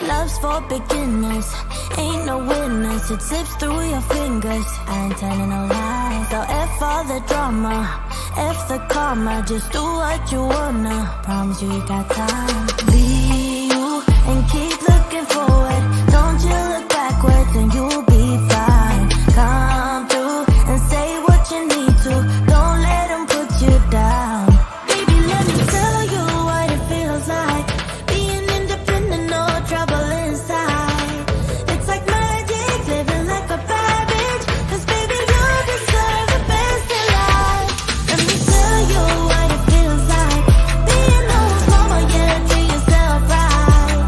Love's for beginners, ain't no winners. It slips through your fingers. I ain't telling no lies. So F all the drama, F the karma. Just do what you wanna. Promise you got time. Be you and keep looking forward. Don't you look backwards and you'll be fine. Come through and say what you need to. Don't let them put you down. Baby, let me tell you what it feels like. Being independent, no trouble inside. It's like magic, living like a bad bitch. 'Cause baby, you deserve the best in life. Let me tell you what it feels like. Being no one's mama, yeah, treat yourself right.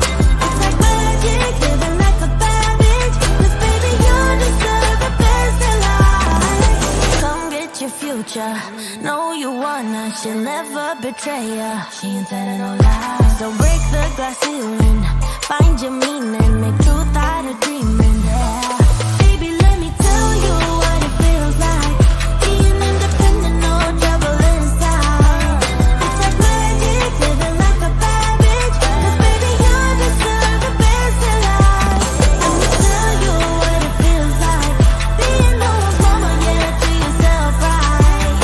It's like magic, living like a bad bitch. 'Cause baby, you deserve the best in life. Come get your future. Know you wanna, she'll never betray ya. She ain't telling no lies. So break the glass ceiling, find your meaning, make truth out of dreaming. Yeah, baby, let me tell you what it feels like. Being independent, no trouble inside. It's like magic, living like a bad bitch. 'Cause baby, you deserve the best in life. Let me tell you what it feels like. Being no one's mama, yeah, treat yourself right.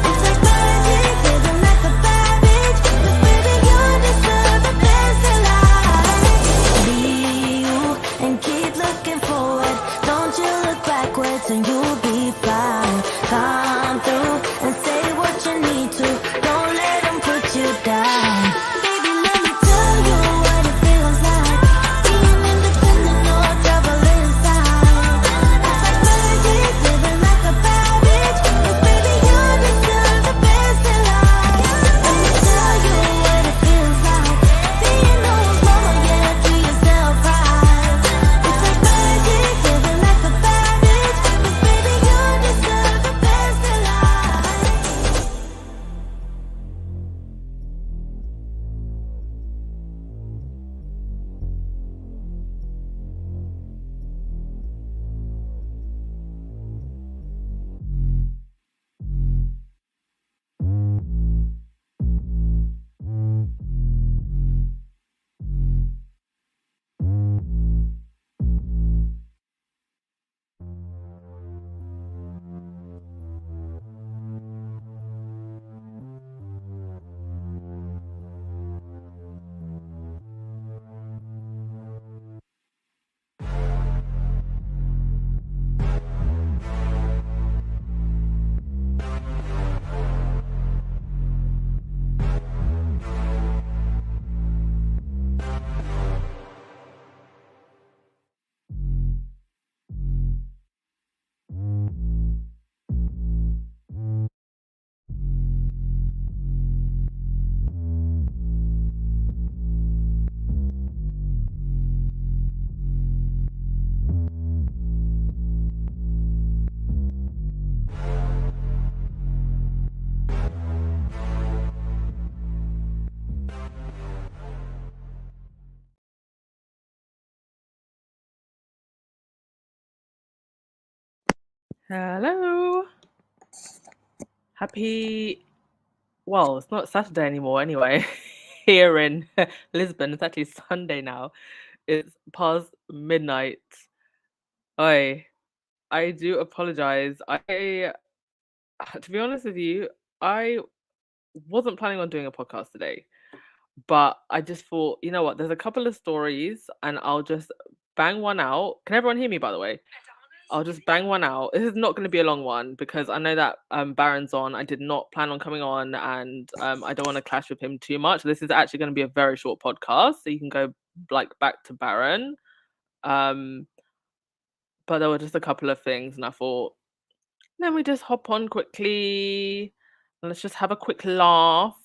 It's like magic, living like a bad bitch. 'Cause baby, you deserve the best in life. Be you and keep looking forward. Don't you look backwards and you'll be fine. Come through and say what you need to. Don't let them put you down. Baby, let me tell you what it feels like. Being independent, no trouble inside. It's like magic, living like a bad bitch. 'Cause baby, you deserve the best in life. Let me tell you what it feels like. Being no one's mama, yeah, treat yourself right. It's like magic, living like a bad bitch. 'Cause baby, you deserve the best in life. Hello. Happy. Well, it's not Saturday anymore anyway. Here in Lisbon, it's actually Sunday now. It's past midnight. I do apologize. To be honest with you, I wasn't planning on doing a podcast today, but I just thought, you know what? There's a couple of stories, and I'll just bang one out. Can everyone hear me, by the way? I'll just bang one out. This is not going to be a long one because I know that Baron's on. I did not plan on coming on, and I don't want to clash with him too much. This is actually going to be a very short podcast, so you can go back to Baron. But there were just a couple of things, and I thought, let me just hop on quickly and let's just have a quick laugh.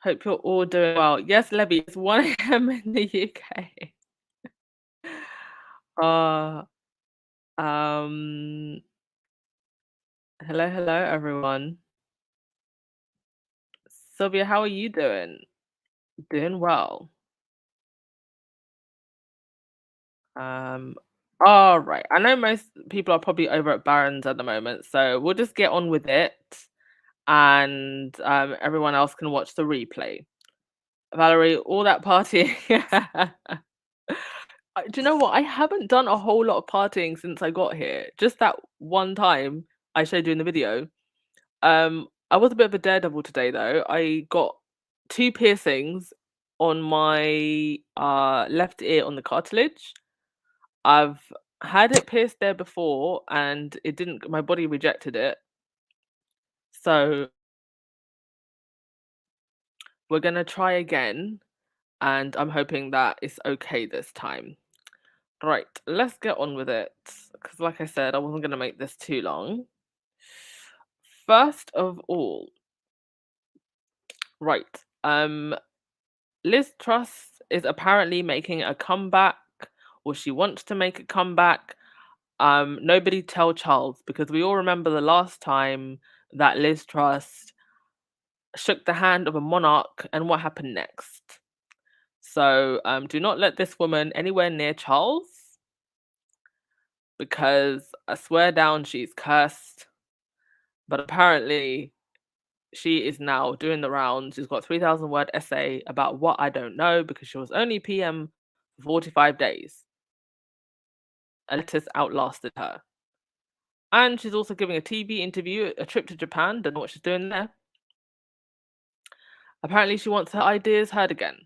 Hope you're all doing well. Yes, Levy, it's 1 a.m. in the UK. Hello, everyone. Sylvia, how are you doing? Doing well. All right. I know most people are probably over at Barron's at the moment, so we'll just get on with it, and everyone else can watch the replay. Valerie, all that partying. Do you know what? I haven't done a whole lot of partying since I got here. Just that one time I showed you in the video. I was a bit of a daredevil today though. I got two piercings on my left ear on the cartilage. I've had it pierced there before and it didn't my body rejected it. So we're gonna try again and I'm hoping that it's okay this time. Right, let's get on with it. Because like I said, I wasn't gonna make this too long. First of all, right. Liz Truss is apparently making a comeback, or she wants to make a comeback. Nobody tell Charles because we all remember the last time that Liz Truss shook the hand of a monarch and what happened next. So do not let this woman anywhere near Charles because I swear down she's cursed. But apparently she is now doing the rounds. She's got 3,000 word essay about what I don't know because she was only PM for 45 days. A lettuce outlasted her. And she's also giving a TV interview, a trip to Japan. Don't know what she's doing there. Apparently, she wants her ideas heard again.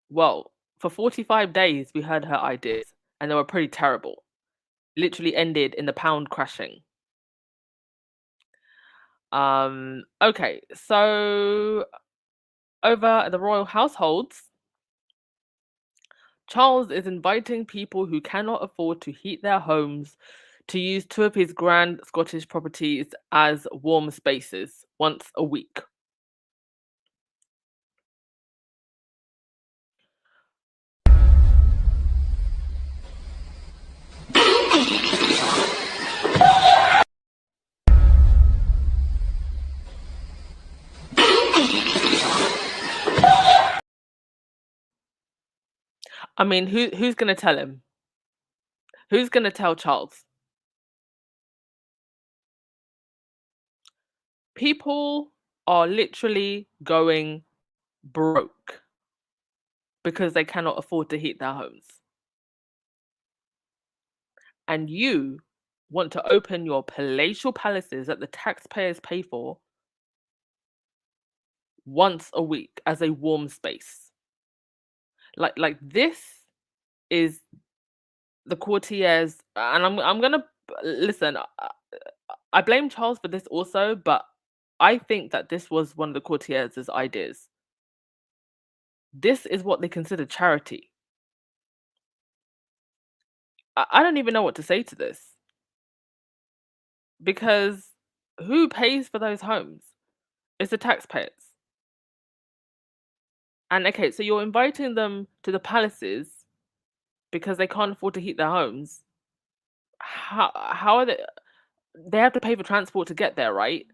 Well, for 45 days, we heard her ideas, and they were pretty terrible. Literally ended in the pound crashing. Okay, so over at the royal households, Charles is inviting people who cannot afford to heat their homes to use two of his grand Scottish properties as warm spaces once a week. I mean, who's gonna tell him? Who's gonna tell Charles? People are literally going broke because they cannot afford to heat their homes. And you want to open your palatial palaces that the taxpayers pay for once a week as a warm space. Like this is the courtiers, and I'm gonna listen. I blame Charles for this also, but I think that this was one of the courtiers' ideas. This is what they consider charity. I don't even know what to say to this because who pays for those homes? It's the taxpayers. And okay, so you're inviting them to the palaces because they can't afford to heat their homes. How are they? They have to pay for transport to get there, right?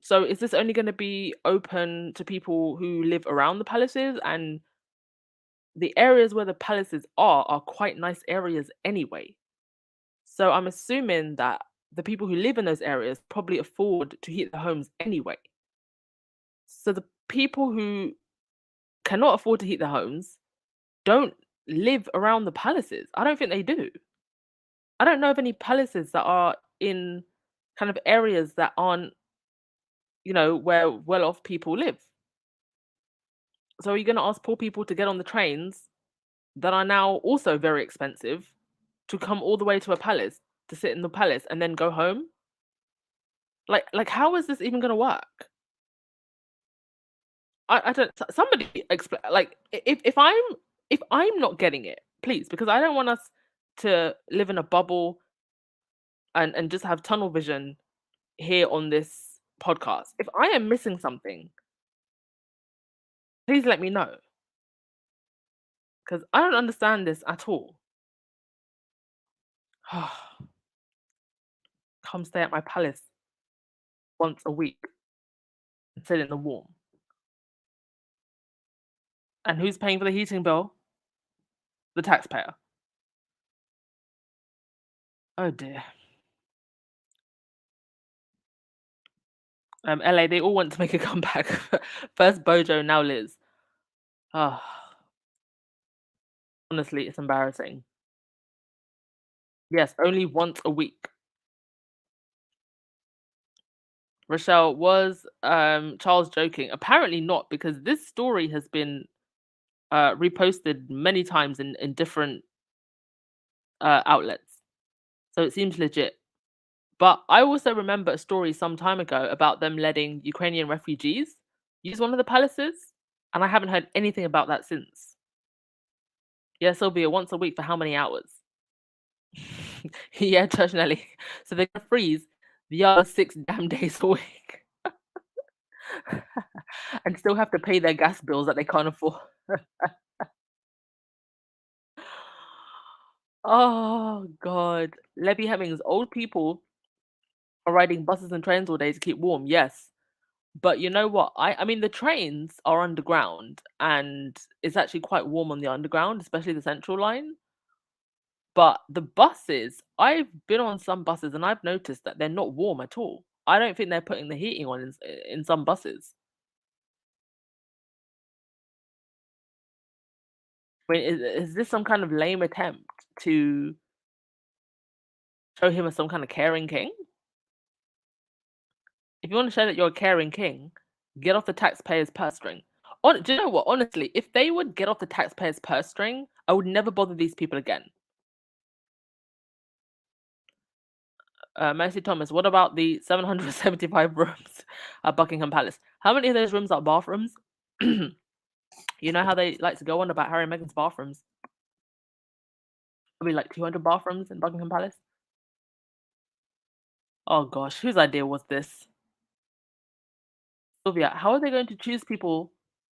So is this only going to be open to people who live around the palaces? And the areas where the palaces are quite nice areas anyway. So I'm assuming that the people who live in those areas probably afford to heat their homes anyway. So the people who cannot afford to heat their homes don't live around the palaces. I don't think they do. I don't know of any palaces that are in kind of areas that aren't, where well off people live. So are you going to ask poor people to get on the trains that are now also very expensive to come all the way to a palace to sit in the palace and then go home? Like how is this even going to work? I don't. Somebody explain. Like if I'm not getting it, please, because I don't want us to live in a bubble and just have tunnel vision here on this podcast. If I am missing something, please let me know because I don't understand this at all. Come stay at my palace once a week and sit in the warm. And who's paying for the heating bill? The taxpayer. Oh dear. LA, they all want to make a comeback. First Bojo, now Liz. Ah, honestly, it's embarrassing. Yes, only once a week. Rochelle, was Charles joking? Apparently not, because this story has been reposted many times in different outlets. So it seems legit. But I also remember a story some time ago about them letting Ukrainian refugees use one of the palaces, and I haven't heard anything about that since. Yeah, Sylvia, once a week for how many hours? Yeah, Nelly. So they're gonna freeze the other 6 damn days a week and still have to pay their gas bills that they can't afford. Oh God. Levy Hemmings, old people are riding buses and trains all day to keep warm. Yes. But you know what? I mean the trains are underground and it's actually quite warm on the underground, especially the central line. But the buses, I've been on some buses and I've noticed that they're not warm at all. I don't think they're putting the heating on in some buses. I mean, is this some kind of lame attempt to show him as some kind of caring king? If you want to show that you're a caring king, get off the taxpayers' purse string. Do you know what? Honestly, if they would get off the taxpayers' purse string, I would never bother these people again. Mercy Thomas, what about the 775 rooms at Buckingham Palace? How many of those rooms are bathrooms? You know how they like to go on about Harry and Meghan's bathrooms? Probably like 200 bathrooms in Buckingham Palace. Oh gosh, whose idea was this? Sylvia, how are they going to choose people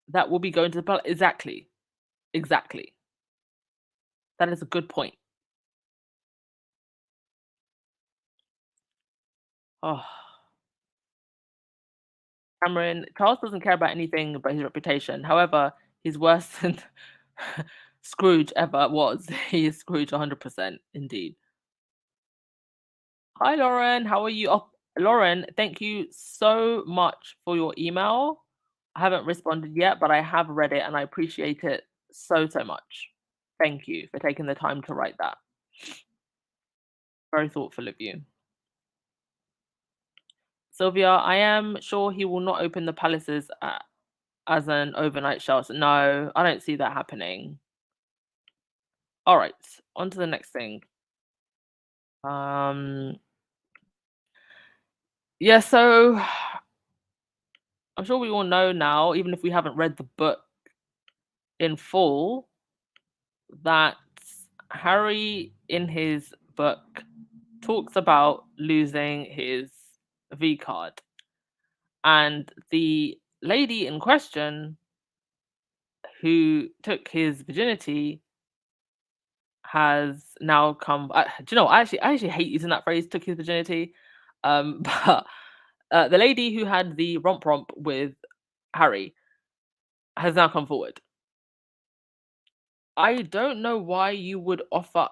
that will be going to the palace? Exactly. Exactly. That is a good point. Oh, Cameron, Charles doesn't care about anything but his reputation. However, he's worse than Scrooge ever was. He is Scrooge 100%, indeed. Hi, Lauren. How are you? Oh, Lauren, thank you so much for your email. I haven't responded yet, but I have read it and I appreciate it so, so much. Thank you for taking the time to write that. Very thoughtful of you. Sylvia, I am sure he will not open the palaces as an overnight shelter. No, I don't see that happening. All right, on to the next thing. Um, yeah, so I'm sure we all know now, even if we haven't read the book in full, that Harry in his book talks about losing his V card. And the lady in question who took his virginity has now come. Do you know? I actually hate using that phrase. Took his virginity, but the lady who had the romp with Harry has now come forward. I don't know why you would offer.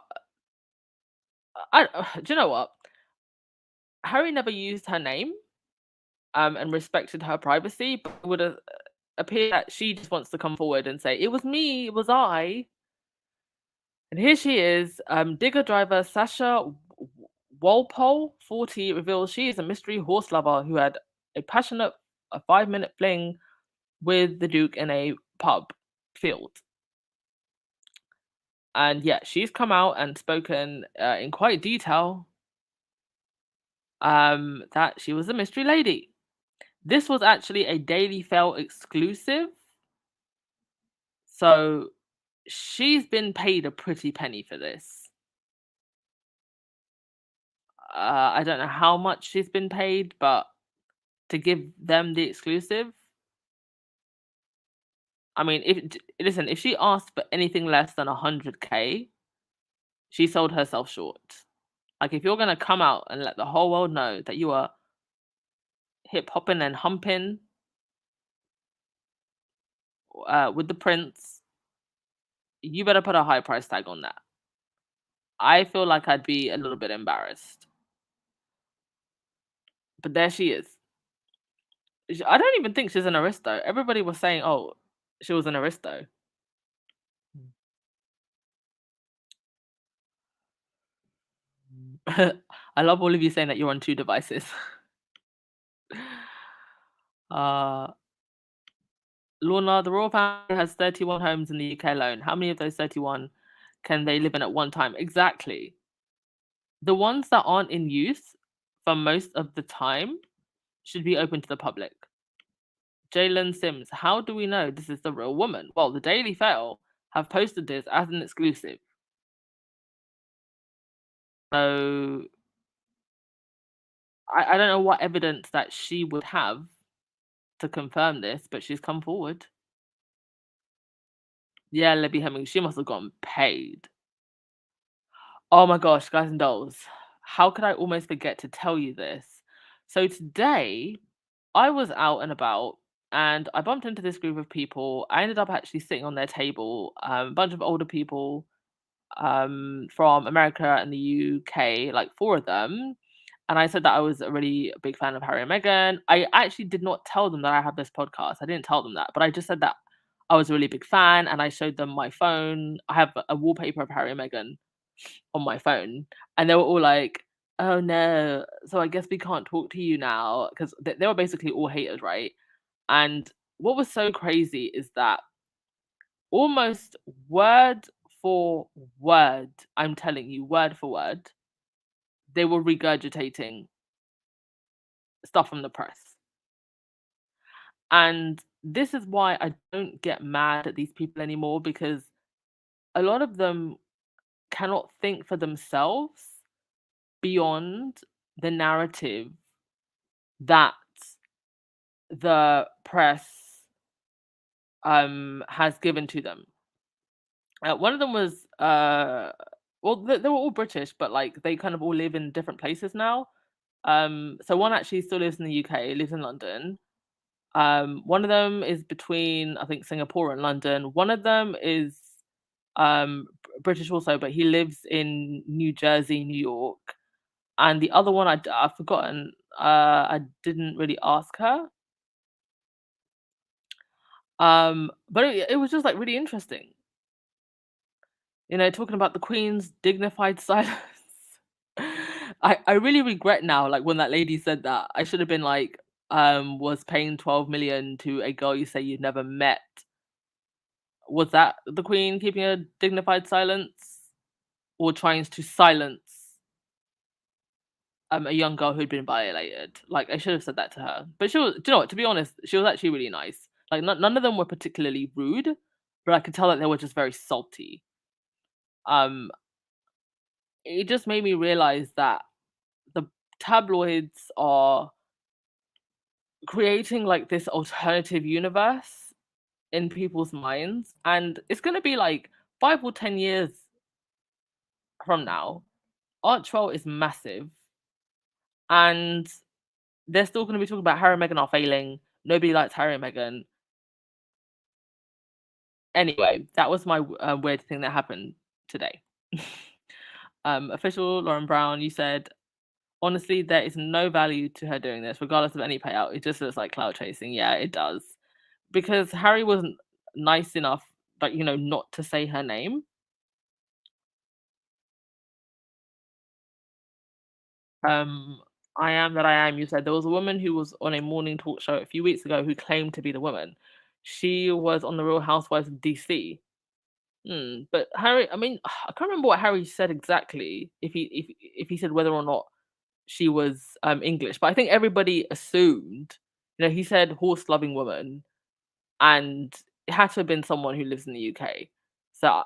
Do you know what? Harry never used her name, and respected her privacy, but it would appear that she just wants to come forward and say, "It was me, it was I." And here she is, digger driver Sasha Walpole, 40, reveals she is a mystery horse lover who had a passionate 5-minute fling with the Duke in a pub field. And yeah, she's come out and spoken in quite detail that she was a mystery lady. This was actually a Daily Fail exclusive. So she's been paid a pretty penny for this. I don't know how much she's been paid, but to give them the exclusive, I mean, if she asked for anything less than 100K, she sold herself short. Like, if you're gonna come out and let the whole world know that you are hip hopping and humping with the prince, you better put a high price tag on that. I feel like I'd be a little bit embarrassed, but there she is. I don't even think she's an aristo. Everybody was saying, "Oh, she was an aristo." I love all of you saying that you're on 2 devices. Uh, Lorna, the royal family has 31 homes in the UK alone. How many of those 31 can they live in at one time? Exactly. The ones that aren't in use for most of the time should be open to the public. Jalen Sims, how do we know this is the real woman? Well, the Daily Fail have posted this as an exclusive. So I don't know what evidence that she would have to confirm this, but she's come forward. Yeah, Libby Hemming, she must have gotten paid. Oh my gosh, guys and dolls. How could I almost forget to tell you this? So today I was out and about and I bumped into this group of people. I ended up actually sitting on their table, a bunch of older people from America and the UK, like 4 of them. And I said that I was a really big fan of Harry and Meghan. I actually did not tell them that I have this podcast. I didn't tell them that, but I just said that I was a really big fan and I showed them my phone. I have a wallpaper of Harry and Meghan on my phone, and they were all like, "Oh no, so I guess we can't talk to you now," because they were basically all haters, right? And what was so crazy is that almost word for word, I'm telling you, word for word, they were regurgitating stuff from the press. And this is why I don't get mad at these people anymore because a lot of them cannot think for themselves beyond the narrative that the press has given to them. One of them was well, they were all British, but like they kind of all live in different places now. So one actually still lives in the UK, lives in London. One of them is between I think Singapore and London. One of them is British also, but he lives in New Jersey, New York. And the other one I've forgotten. I didn't really ask her. But it was just like really interesting. You know, talking about the Queen's dignified silence. I really regret now, like when that lady said that. I should have been like, was paying 12 million to a girl you say you've never met. Was that the Queen keeping a dignified silence? Or trying to silence a young girl who'd been violated? Like I should have said that to her. But she was, do you know what, to be honest, she was actually really nice. Like none of them were particularly rude, but I could tell that they were just very salty. Um, it just made me realize that the tabloids are creating like this alternative universe in people's minds, and it's going to be like 5 or 10 years from now. Archwell is massive, and they're still going to be talking about Harry and Meghan are failing. Nobody likes Harry and Meghan. Anyway, that was my weird thing that happened today. Official Lauren Brown, you said honestly, there is no value to her doing this, regardless of any payout. It just looks like cloud chasing. Yeah, it does. Because Harry wasn't nice enough, like, you know, not to say her name. Um, I am that I am. You said there was a woman who was on a morning talk show a few weeks ago who claimed to be the woman. She was on the Real Housewives of DC. But Harry, I mean, I can't remember what Harry said exactly. If he said whether or not she was English, but I think everybody assumed. You know, he said horse loving woman, and it had to have been someone who lives in the UK. So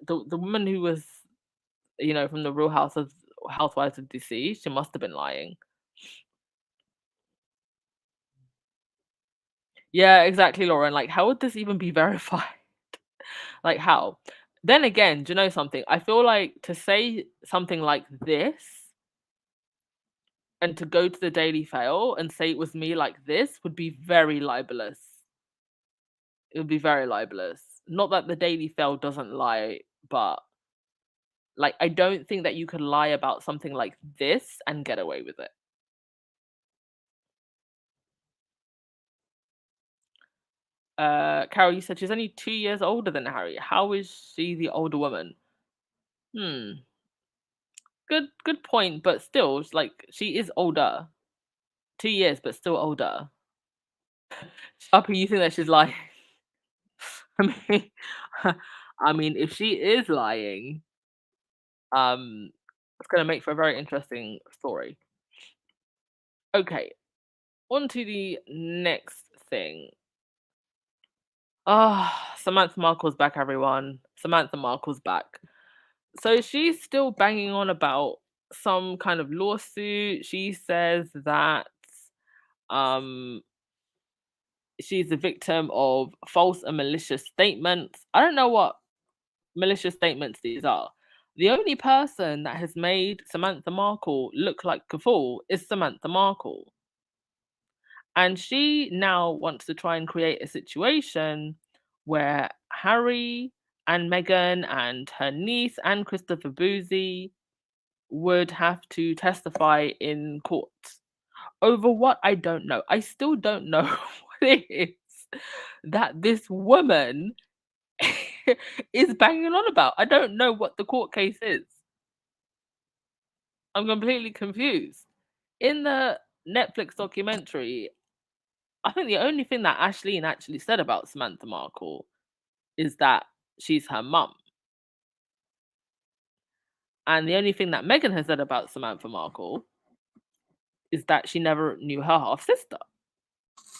the woman who was, you know, from the Real Housewives of DC, she must have been lying. Yeah, exactly, Lauren. Like, how would this even be verified? Like, how? Then again, do you know something? I feel like to say something like this and to go to the Daily Fail and say it was me like this would be very libelous. It would be very libelous. Not that the Daily Fail doesn't lie, but like I don't think that you could lie about something like this and get away with it. Carol, you said she's only 2 years older than Harry. How is she the older woman? Hmm. Good point, but still, like she is older. 2 years, but still older. Sharpie, you think that she's lying? I mean, I mean, if she is lying, um, it's gonna make for a very interesting story. Okay, on to the next thing. Ah, Samantha Markle's back, everyone. Samantha Markle's back. So she's still banging on about some kind of lawsuit. She says that um she's the victim of false and malicious statements. I don't know what malicious statements these are. The only person that has made Samantha Markle look like a fool is Samantha Markle. And she now wants to try and create a situation where Harry and Meghan and her niece and Christopher Boozy would have to testify in court. Over what? I don't know. I still don't know what it is that this woman is banging on about. I don't know what the court case is. I'm completely confused. In the Netflix documentary, I think the only thing that Ashleen actually said about Samantha Markle is that she's her mum. And the only thing that Meghan has said about Samantha Markle is that she never knew her half sister.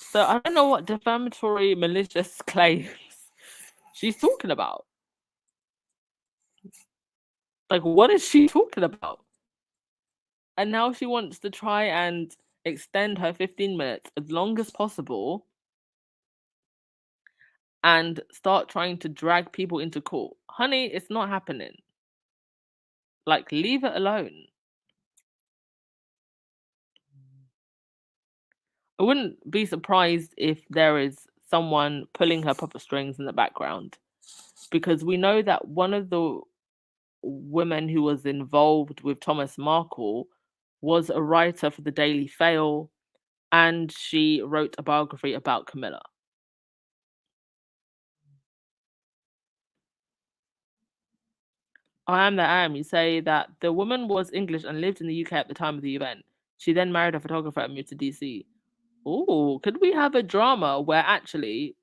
So I don't know what defamatory, malicious claims she's talking about. Like, what is she talking about? And now she wants to try and extend her 15 minutes as long as possible and start trying to drag people into court. Honey, it's not happening. Like, leave it alone. I wouldn't be surprised if there is someone pulling her puppet strings in the background because we know that one of the women who was involved with Thomas Markle was a writer for the Daily Fail and she wrote a biography about Camilla. I am that I am. You say that the woman was English and lived in the UK at the time of the event. She then married a photographer and moved to DC. Oh, could we have a drama where actually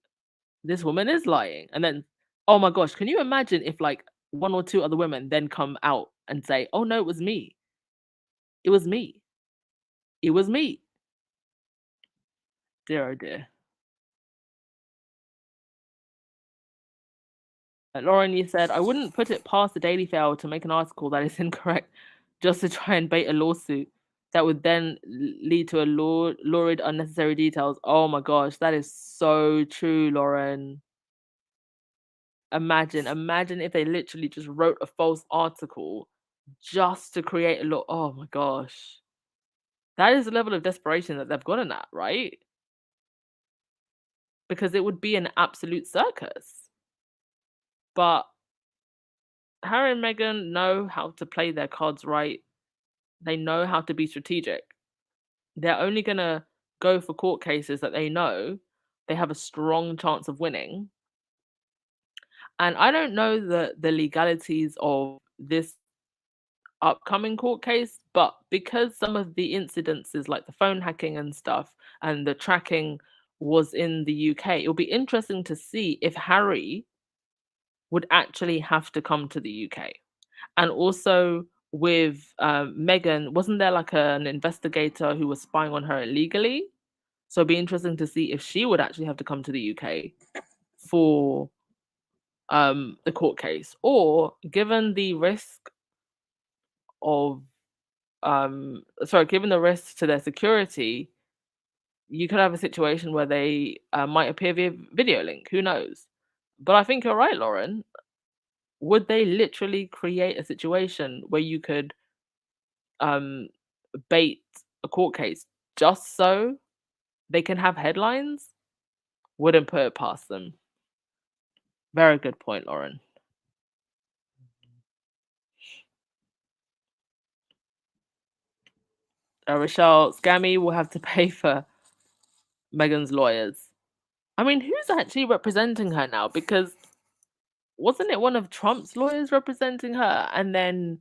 this woman is lying? And then, oh my gosh, can you imagine if like one or two other women then come out and say, oh no, it was me. It was me. It was me. Dear, oh dear. Lauren, you said, I wouldn't put it past the Daily Fail to make an article that is incorrect just to try and bait a lawsuit that would then lead to a lurid, unnecessary details. Oh my gosh, that is so true, Lauren. Imagine if they literally just wrote a false article just to create a law. Oh my gosh. That is the level of desperation that they've gotten at, right? Because it would be an absolute circus. But Harry and Meghan know how to play their cards right. They know how to be strategic. They're only going to go for court cases that they know they have a strong chance of winning. And I don't know the legalities of this upcoming court case, but because some of the incidences like the phone hacking and stuff and the tracking was in the UK, it'll be interesting to see if Harry would actually have to come to the UK. And also with Meghan, wasn't there like an investigator who was spying on her illegally? So it'd be interesting to see if she would actually have to come to the UK for the court case, or given the risk of given the risk to their security, you could have a situation where they might appear via video link. Who knows? But I think you're right, Lauren. Would they literally create a situation where you could um bait a court case just so they can have headlines? Wouldn't put it past them. Very good point, Lauren. Rochelle, Scammy will have to pay for Megan's lawyers. I mean, who's actually representing her now? Because wasn't it one of Trump's lawyers representing her, and then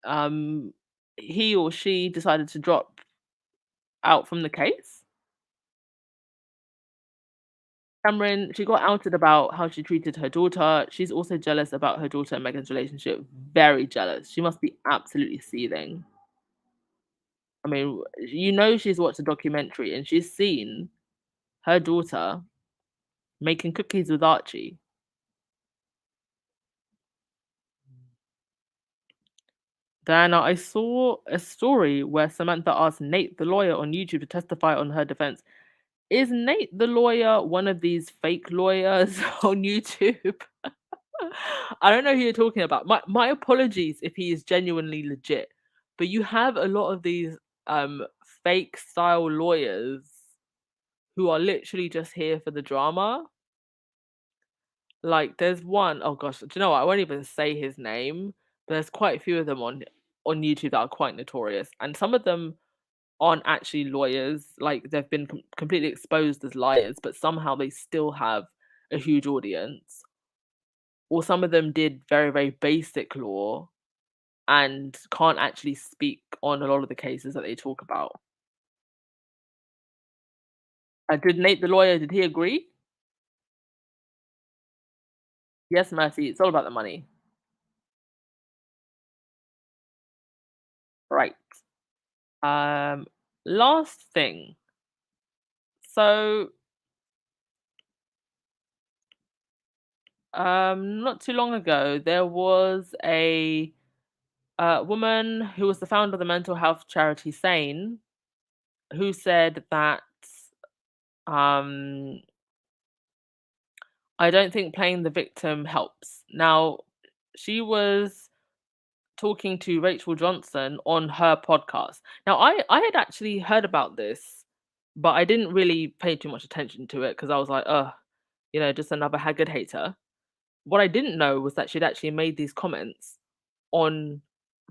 um he or she decided to drop out from the case? Cameron, she got outed about how she treated her daughter. She's also jealous about her daughter and Meghan's relationship. Very jealous. She must be absolutely seething. I mean, she's watched a documentary and she's seen her daughter making cookies with Archie. Diana, I saw a story where Samantha asked Nate, the lawyer, on YouTube to testify on her defense. Is Nate the lawyer one of these fake lawyers on YouTube? I don't know who you're talking about. My apologies if he is genuinely legit, but you have a lot of these um fake style lawyers who are literally just here for the drama. Like there's one, oh gosh, do you know what? I won't even say his name, but there's quite a few of them on YouTube that are quite notorious, and some of them aren't actually lawyers. Like they've been completely exposed as liars, but somehow they still have a huge audience. Or some of them did very, very basic law and can't actually speak on a lot of the cases that they talk about. Did Nate the lawyer, did he agree? Yes, Mercy, it's all about the money. Right. Um, Last thing. So, not too long ago, there was a woman who was the founder of the mental health charity Sane, who said that um, I don't think playing the victim helps. Now, she was talking to Rachel Johnson on her podcast. Now, I had actually heard about this, but I didn't really pay too much attention to it because I was like, oh, just another Haggard hater. What I didn't know was that she'd actually made these comments on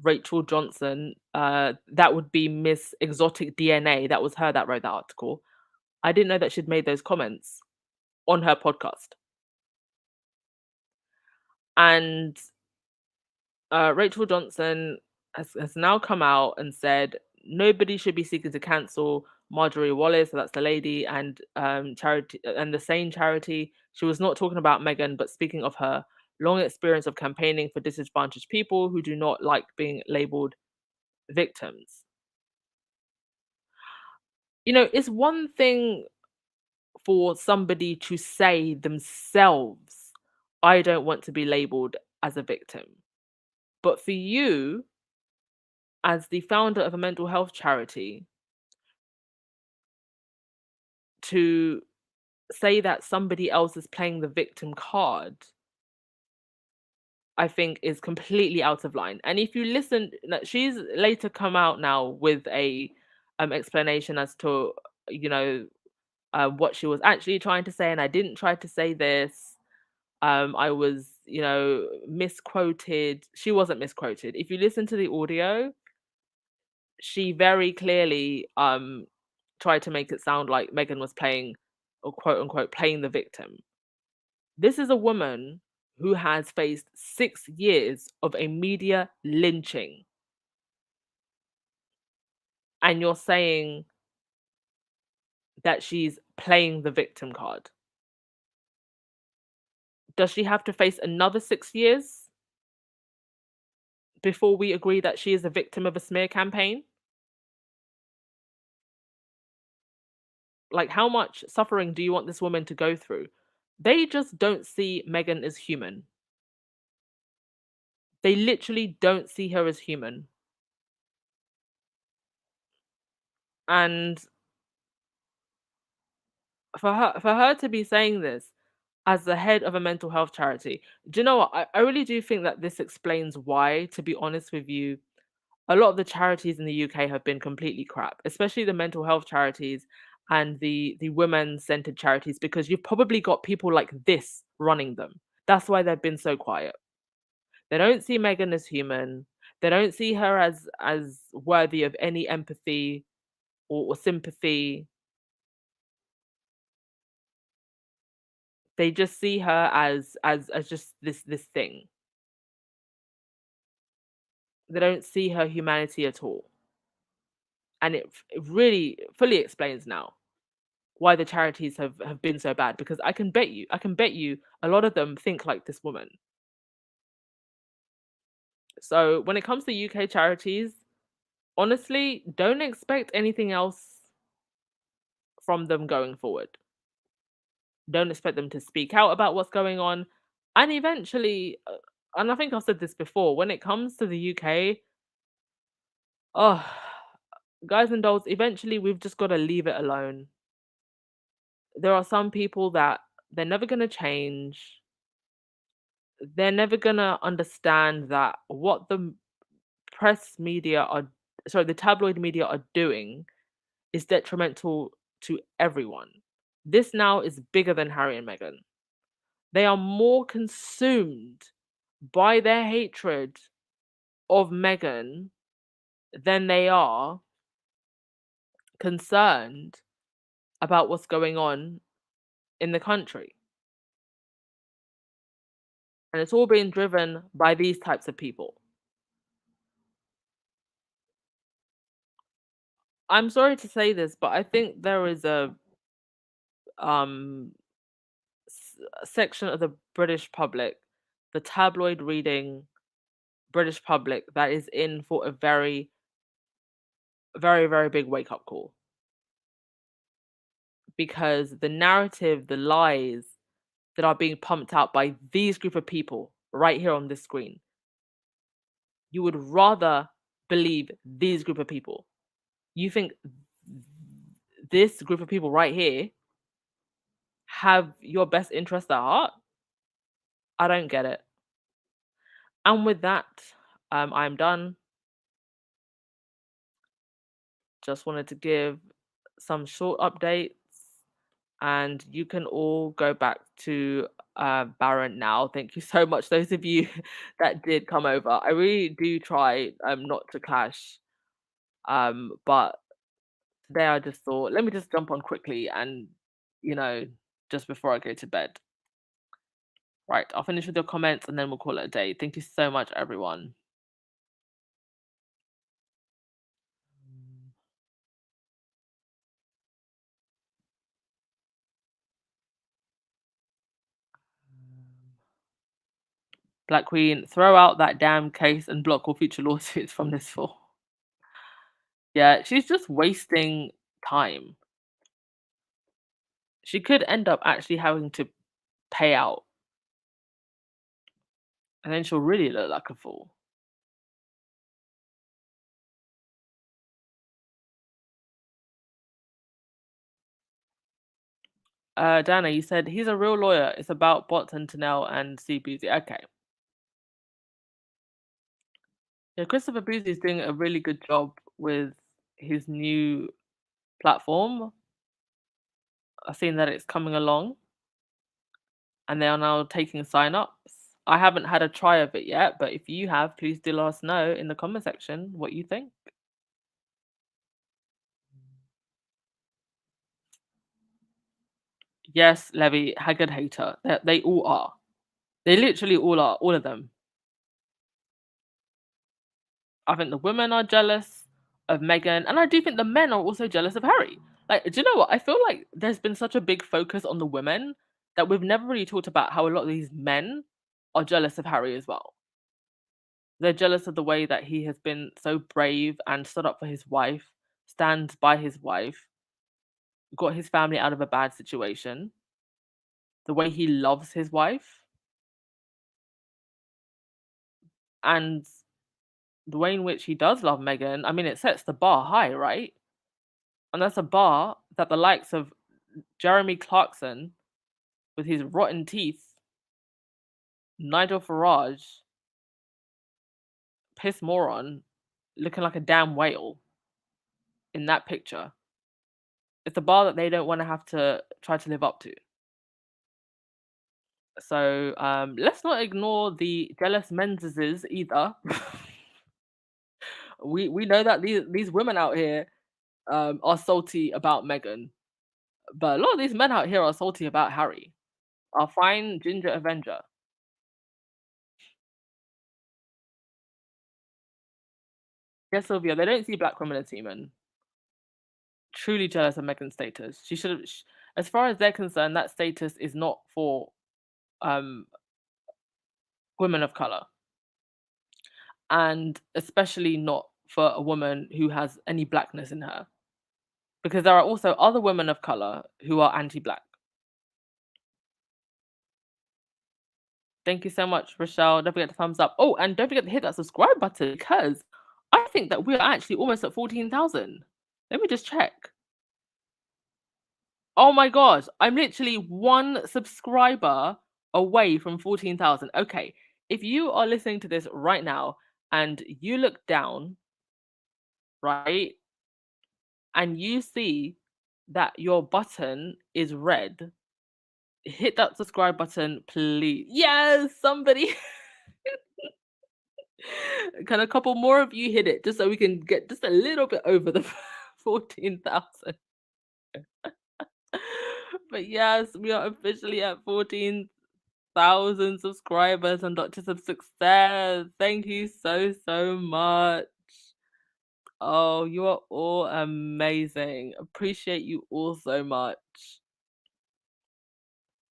Rachel Johnson. That would be Miss Exotic DNA. That was her that wrote that article. I didn't know that she'd made those comments on her podcast. And Rachel Johnson has now come out and said nobody should be seeking to cancel Marjorie Wallace, so that's the lady, and charity and the same charity. She was not talking about Meghan, but speaking of her long experience of campaigning for disadvantaged people who do not like being labeled victims. It's one thing for somebody to say themselves, I don't want to be labeled as a victim. But for you, as the founder of a mental health charity, to say that somebody else is playing the victim card, I think is completely out of line. And if you listen, she's later come out now with a explanation as to you know what she was actually trying to say, and I didn't try to say this. I was misquoted. She wasn't misquoted. If you listen to the audio, she very clearly tried to make it sound like Meghan was playing, or quote unquote playing the victim. This is a woman who has faced 6 years of a media lynching, and you're saying that she's playing the victim card. Does she have to face another 6 years before we agree that she is a victim of a smear campaign? Like, how much suffering do you want this woman to go through? They just don't see Meghan as human. They literally don't see her as human. And for her to be saying this as the head of a mental health charity, do you know what? I really do think that this explains why, to be honest with you, a lot of the charities in the UK have been completely crap, especially the mental health charities and the women-centered charities, because you've probably got people like this running them. That's why they've been so quiet. They don't see Meghan as human. They don't see her as worthy of any empathy or sympathy. They just see her as just this thing. They don't see her humanity at all. And it really fully explains now why the charities have been so bad, because I can bet you a lot of them think like this woman. So when it comes to UK charities, honestly, don't expect anything else from them going forward. Don't expect them to speak out about what's going on. And eventually, and I think I've said this before, when it comes to the UK, oh, guys and dolls, eventually we've just got to leave it alone. There are some people that they're never going to change. They're never going to understand that what the press media are, sorry, the tabloid media are doing is detrimental to everyone. This now is bigger than Harry and Meghan. They are more consumed by their hatred of Meghan than they are concerned about what's going on in the country. And it's all being driven by these types of people. I'm sorry to say this, but I think there is a um section of the British public, the tabloid reading British public, that is in for a very, very, very big wake up call, because the narrative, the lies that are being pumped out by these group of people right here on this screen, you would rather believe these group of people. You think this group of people right here have your best interest at heart? I don't get it. And with that, I'm done. Just wanted to give some short updates, and you can all go back to Baron now. Thank you so much, those of you that did come over. I really do try not to clash, but today I just thought, let me just jump on quickly and, you know, just before I go to bed. Right, I'll finish with your comments and then we'll call it a day. Thank you so much, everyone. Black Queen, throw out that damn case and block all future lawsuits from this fall. Yeah, she's just wasting time. She could end up actually having to pay out, and then she'll really look like a fool. Dana, you said he's a real lawyer. It's about bots and Tanel and CBZ. Okay. Yeah, Christopher Boozy is doing a really good job with his new platform. I've seen that it's coming along and they are now taking sign-ups. I haven't had a try of it yet, but if you have, please do let us know in the comment section what you think. Yes, Levy, Haggard hater. They all are. They literally all are, all of them. I think the women are jealous of Meghan, and I do think the men are also jealous of Harry. Like, do you know what? I feel like there's been such a big focus on the women that we've never really talked about how a lot of these men are jealous of Harry as well. They're jealous of the way that he has been so brave and stood up for his wife, stands by his wife, got his family out of a bad situation, the way he loves his wife, and the way in which he does love Meghan. I mean, it sets the bar high, right? And that's a bar that the likes of Jeremy Clarkson, with his rotten teeth, Nigel Farage, piss moron, looking like a damn whale in that picture. It's a bar that they don't want to have to try to live up to. So let's not ignore the jealous menses either. We know that these women out here are salty about Meghan, but a lot of these men out here are salty about Harry. Our fine ginger Avenger. Yes, Sylvia, they don't see black women as human. Truly jealous of Meghan's status. She should have, as far as they're concerned, that status is not for um women of color, and especially not for a woman who has any blackness in her, because there are also other women of color who are anti-black. Thank you so much, Rochelle. Don't forget to thumbs up. Oh, and don't forget to hit that subscribe button because I think that we're actually almost at 14,000. Let me just check. Oh my gosh, I'm literally one subscriber away from 14,000. Okay, if you are listening to this right now and you look down, right, and you see that your button is red, hit that subscribe button, please. Yes, somebody. Can a couple more of you hit it just so we can get just a little bit over the 14,000? But yes, we are officially at 14,000 subscribers on Doctors of Success. Thank you so, so much. Oh, you are all amazing. Appreciate you all so much.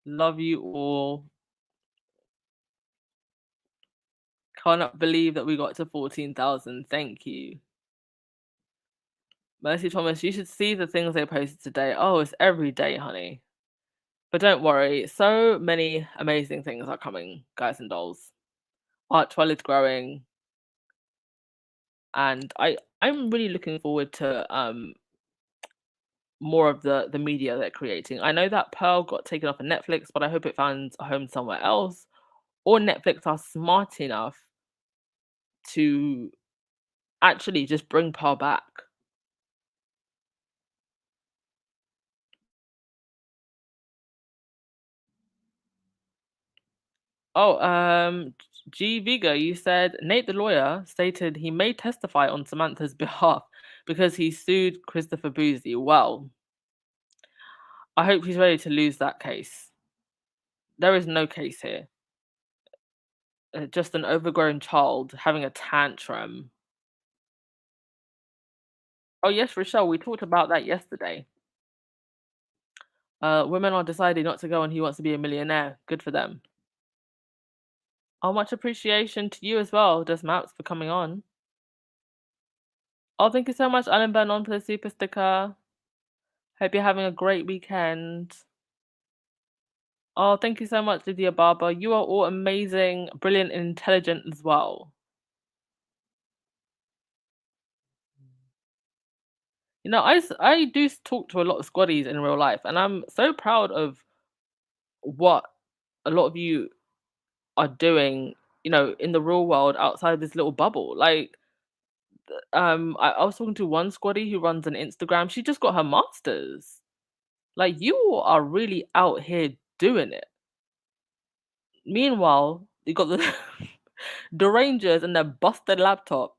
Love you all. Cannot believe that we got to 14,000. Thank you. Mercy Thomas, you should see the things they posted today. Oh, it's every day, honey. But don't worry, so many amazing things are coming, guys and dolls. Art Twelve is growing, and I'm really looking forward to more of the media they're creating. I know that Pearl got taken off of Netflix, but I hope it finds a home somewhere else. Or Netflix are smart enough to actually just bring Pearl back. Oh, G Viga, you said Nate the lawyer stated he may testify on Samantha's behalf because he sued Christopher Boozy. Well, I hope he's ready to lose that case. There is no case here. Just an overgrown child having a tantrum. Oh yes, Rochelle, we talked about that yesterday. Women are deciding not to go on Who Wants to Be a Millionaire. Good for them. Oh, much appreciation to you as well, Des Maps, for coming on. Oh, thank you so much, Alan Vernon, for the super sticker. Hope you're having a great weekend. Oh, thank you so much, Lydia Barber. You are all amazing, brilliant, and intelligent as well. You know, I do talk to a lot of squaddies in real life, and I'm so proud of what a lot of you are doing, you know, in the real world outside this little bubble. Like, I was talking to one squaddie who runs an Instagram. She just got her master's. Like, you are really out here doing it. Meanwhile, you got the derangers and their busted laptops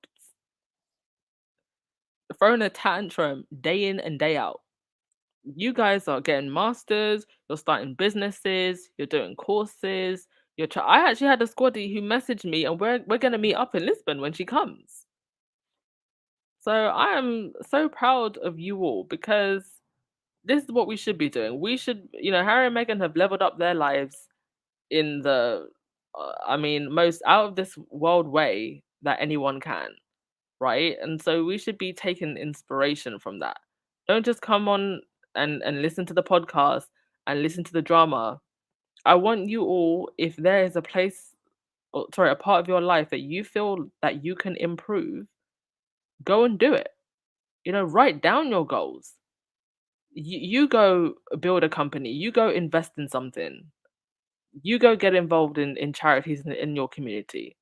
throwing a tantrum day in and day out. You guys are getting masters, you're starting businesses, you're doing courses, I actually had a squaddie who messaged me and we're gonna meet up in Lisbon when she comes. So I am so proud of you all because this is what we should be doing. We should, you know, Harry and Meghan have leveled up their lives in the, I mean, most out of this world way that anyone can, right? And so we should be taking inspiration from that. Don't just come on and listen to the podcast and listen to the drama. I want you all, if there is a place, or sorry, a part of your life that you feel that you can improve, go and do it. You know, write down your goals. You go build a company, you go invest in something, you go get involved in charities in your community.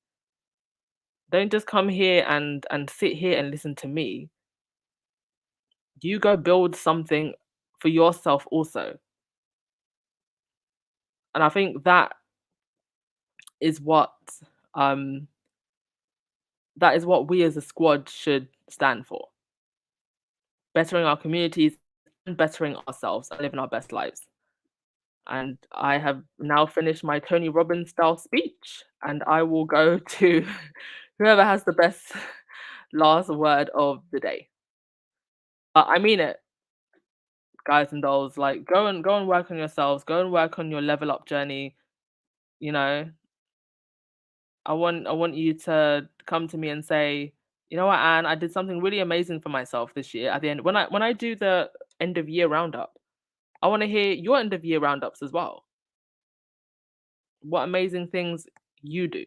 Don't just come here and sit here and listen to me. You go build something for yourself also. And I think is what um that is what we as a squad should stand for. Bettering our communities and bettering ourselves and living our best lives. And I have now finished my Tony Robbins style speech, and I will go to whoever has the best last word of the day. I mean it, guys and dolls. Like, go and work on yourselves. Go and work on your level up journey. You know, I want you to come to me and say, you know what, Anne, I did something really amazing for myself this year. At the end, when I do the end of year roundup, I want to hear your end of year roundups as well. What amazing things you do.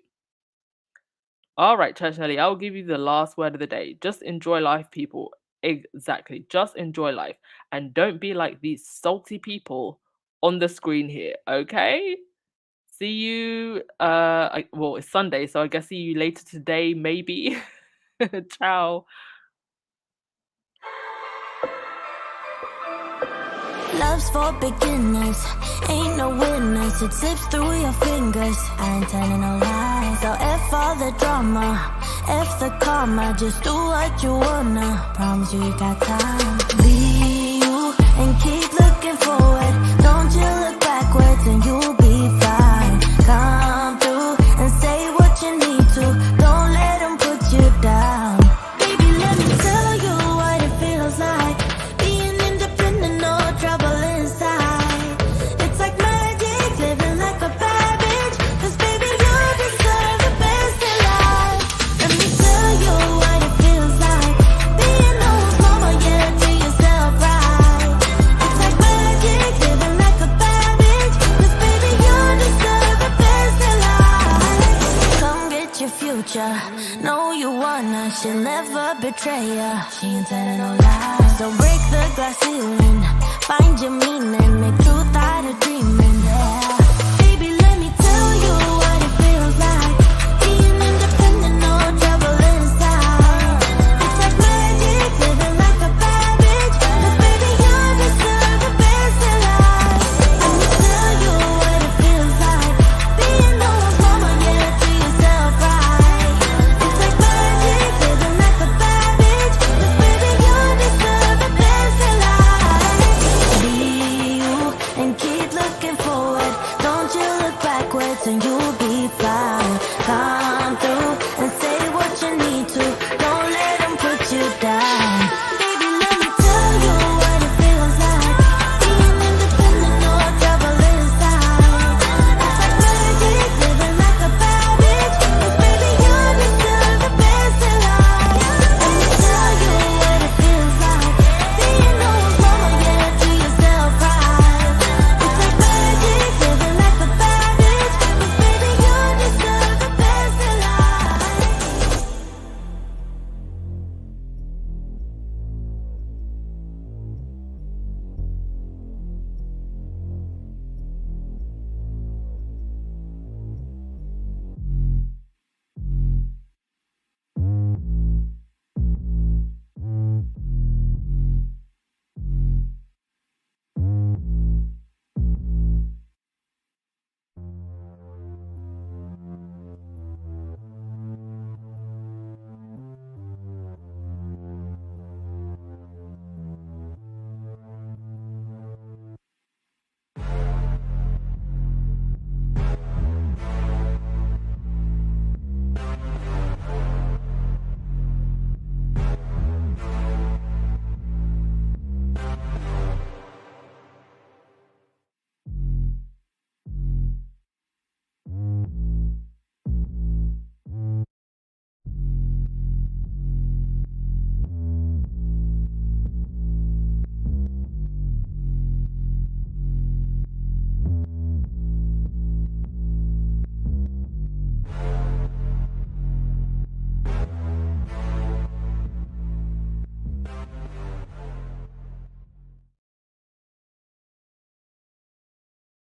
All right, Church Nelly, I'll give you the last word of the day. Just enjoy life, people. Exactly. Just enjoy life. And don't be like these salty people on the screen here, okay? See you well, it's Sunday, so I guess see you later today, maybe. Ciao. Love's for beginners, ain't no winners. It slips through your fingers. I ain't telling no lies. So F all the drama, F the karma. Just do what you wanna. Promise you got time. Be you and keep looking forward. Don't you look backwards and you'll be fine. Come through and say what you need to. Don't let them put you down. Baby, let me tell you what it feels like. Being independent, no trouble inside. It's like magic, living like a bad bitch. 'Cause baby, you deserve the best in life. Let me tell you what it feels like. Being those mama, yeah, to yourself right. It's like magic, living like a bad bitch. 'Cause baby, you deserve the best in life. Come get your future. Know you wanna, she'll never betray ya. She ain't telling no lies. So break the glass ceiling, find your meaning.